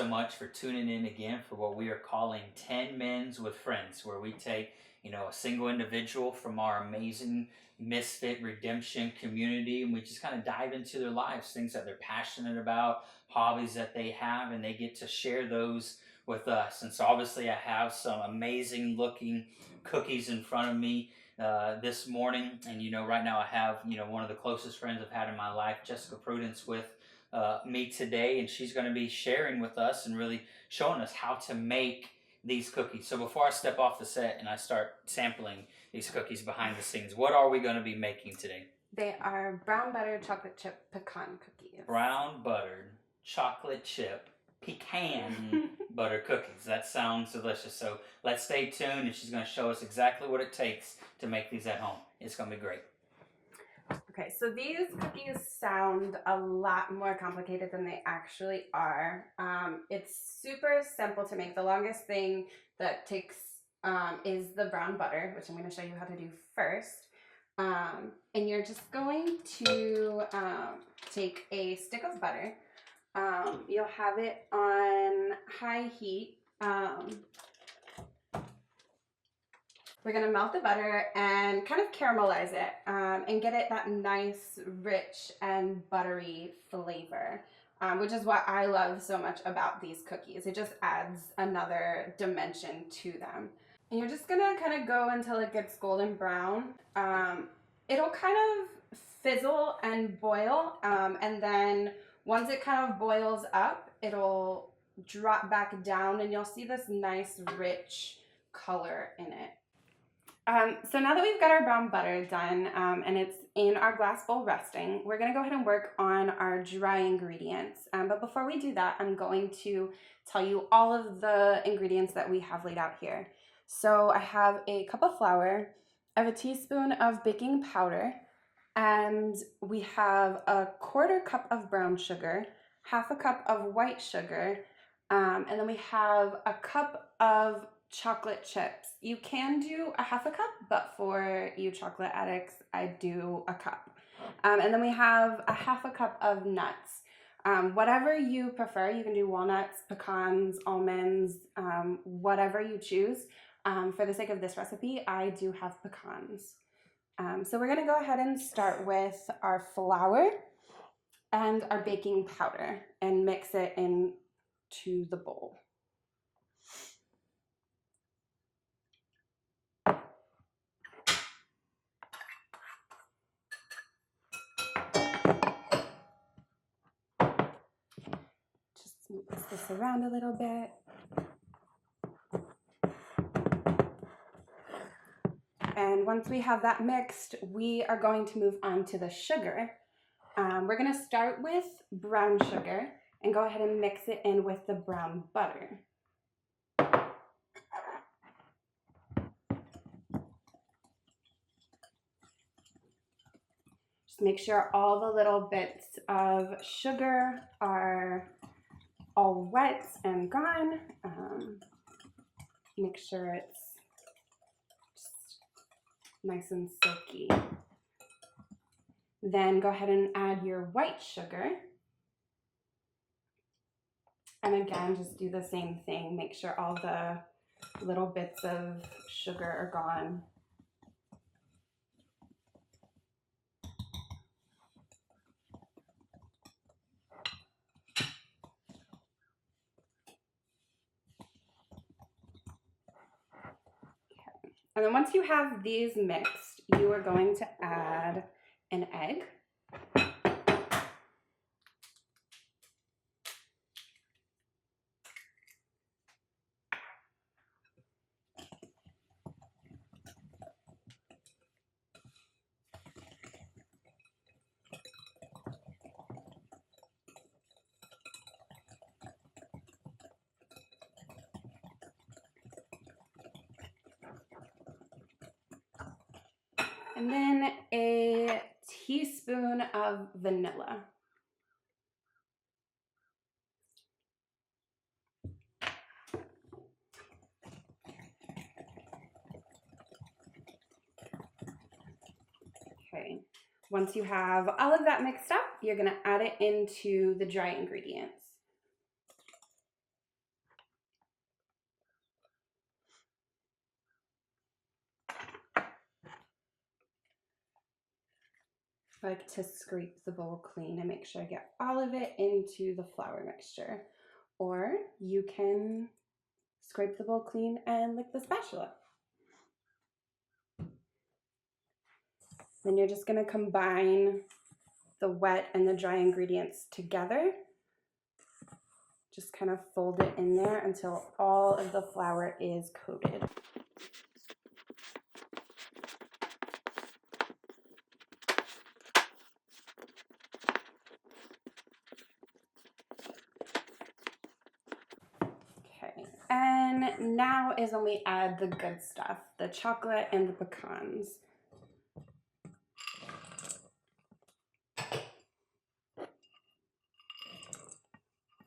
much for tuning in again for what we are calling 10 Men's with Friends, where we take, a single individual from our amazing Misfit Redemption community, and we just kind of dive into their lives, things that they're passionate about, hobbies that they have, and they get to share those with us. And so obviously I have some amazing looking cookies in front of me this morning, and right now I have one of the closest friends I've had in my life, Jessica Prudence, with me today, and she's going to be sharing with us and really showing us how to make these cookies. So before I step off the set and I start sampling these cookies behind the scenes, what are we going to be making today? They are brown butter chocolate chip pecan cookies. Brown buttered chocolate chip pecan butter cookies. That sounds delicious. So let's stay tuned, and she's going to show us exactly what it takes to make these at home. It's going to be great. Okay, so these cookies sound a lot more complicated than they actually are. It's super simple to make. The longest thing that takes is the brown butter, which I'm going to show you how to do first. And you're just going to take a stick of butter. You'll have it on high heat. We're going to melt the butter and kind of caramelize it and get it that nice, rich, and buttery flavor, which is what I love so much about these cookies. It just adds another dimension to them. And you're just going to kind of go until it gets golden brown. It'll kind of fizzle and boil, and then once it kind of boils up, it'll drop back down, and you'll see this nice, rich color in it. So now that we've got our brown butter done and it's in our glass bowl resting, we're going to go ahead and work on our dry ingredients. But before we do that, I'm going to tell you all of the ingredients that we have laid out here. So I have a cup of flour, I have a teaspoon of baking powder, and we have a 1/4 cup of brown sugar, 1/2 cup of white sugar, and then we have a cup of chocolate chips. You can do a 1/2 cup, but for you chocolate addicts, I do a cup. And then we have a 1/2 cup of nuts. Whatever you prefer, you can do walnuts, pecans, almonds, whatever you choose. For the sake of this recipe, I do have pecans. So we're going to go ahead and start with our flour and our baking powder and mix it into the bowl. Mix this around a little bit. And once we have that mixed, we are going to move on to the sugar. We're going to start with brown sugar and go ahead and mix it in with the brown butter. Just make sure all the little bits of sugar are all wet and gone. Make sure it's just nice and silky. Then go ahead and add your white sugar. And again, just do the same thing. Make sure all the little bits of sugar are gone. And then once you have these mixed, you are going to add an egg. And then a teaspoon of vanilla. Okay, once you have all of that mixed up, you're going to add it into the dry ingredients. I like to scrape the bowl clean and make sure I get all of it into the flour mixture. Or you can scrape the bowl clean and lick the spatula. Then you're just going to combine the wet and the dry ingredients together. Just kind of fold it in there until all of the flour is coated. Okay, and now is when we add the good stuff, the chocolate and the pecans.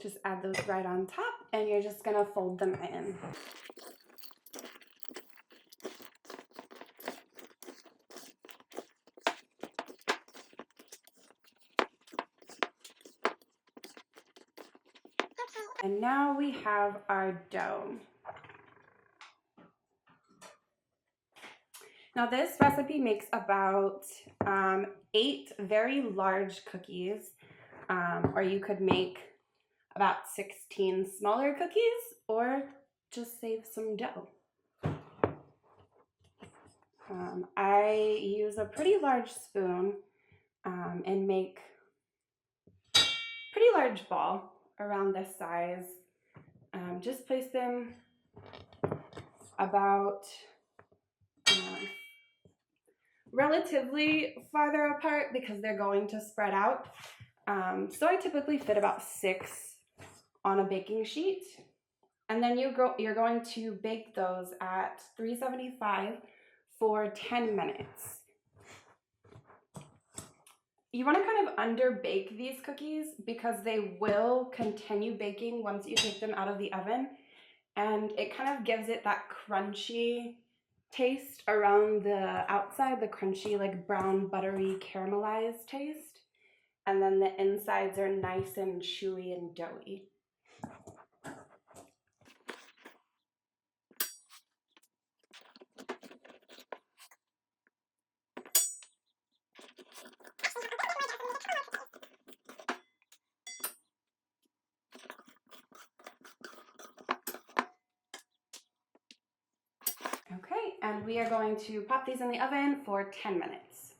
Just add those right on top, and you're just gonna fold them in. And now we have our dough. Now this recipe makes about 8 very large cookies, or you could make about 16 smaller cookies, or just save some dough. I use a pretty large spoon and make a pretty large ball around this size. Just place them about relatively farther apart because they're going to spread out. So I typically fit about 6 on a baking sheet. And then you're going to bake those at 375 for 10 minutes. You want to kind of underbake these cookies because they will continue baking once you take them out of the oven. And it kind of gives it that crunchy taste around the outside, the crunchy, like brown, buttery, caramelized taste. And then the insides are nice and chewy and doughy. Okay, and we are going to pop these in the oven for 10 minutes.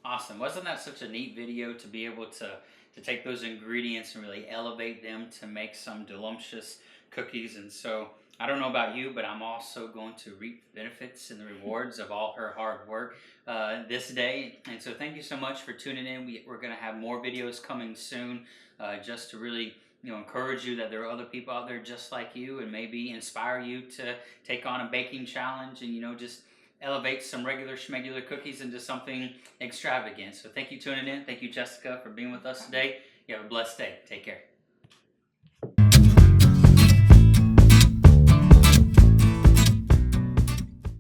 Awesome. Wasn't that such a neat video to be able to take those ingredients and really elevate them to make some delicious cookies? And so I don't know about you, but I'm also going to reap the benefits and the rewards of all her hard work this day. And so thank you so much for tuning in. We're going to have more videos coming soon just to really encourage you that there are other people out there just like you and maybe inspire you to take on a baking challenge and just elevate some regular schmegular cookies into something extravagant. So thank you for tuning in. Thank you, Jessica, for being with us today. You have a blessed day. Take care.